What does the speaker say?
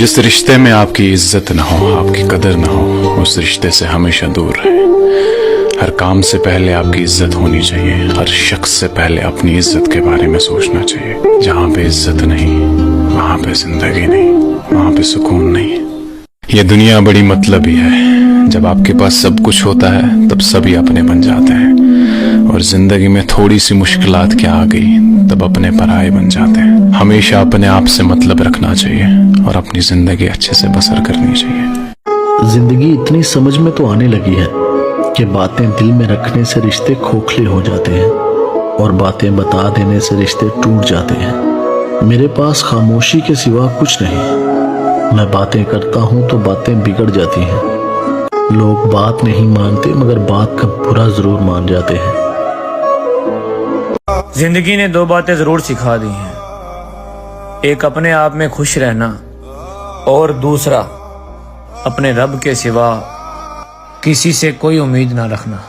जिस रिश्ते में आपकी इज्जत न हो, आपकी कदर न हो, उस रिश्ते से हमेशा दूर रहे। हर काम से पहले आपकी इज्जत होनी चाहिए। हर शख्स से पहले अपनी इज्जत के बारे में सोचना चाहिए। जहाँ पे इज्जत नहीं, वहाँ पे जिंदगी नहीं, वहाँ पे सुकून नहीं। ये दुनिया बड़ी मतलबी है। जब आपके पास सब कुछ होता है तब सभी अपने बन जाते हैं, और जिंदगी में थोड़ी सी मुश्किलात क्या आ गई तब अपने पराये बन जाते हैं। हमेशा अपने आप से मतलब रखना चाहिए और अपनी जिंदगी अच्छे से बसर करनी चाहिए। जिंदगी इतनी समझ में तो आने लगी है कि बातें दिल में रखने से रिश्ते खोखले हो जाते हैं और बातें बता देने से रिश्ते टूट जाते हैं। मेरे पास खामोशी के सिवा कुछ नहीं। मैं बातें करता हूँ तो बातें बिगड़ जाती हैं। लोग बात नहीं मानते मगर बात का बुरा जरूर मान जाते हैं। जिंदगी ने दो बातें जरूर सिखा दी हैं, एक अपने आप में खुश रहना और दूसरा अपने रब के सिवा किसी से कोई उम्मीद ना रखना।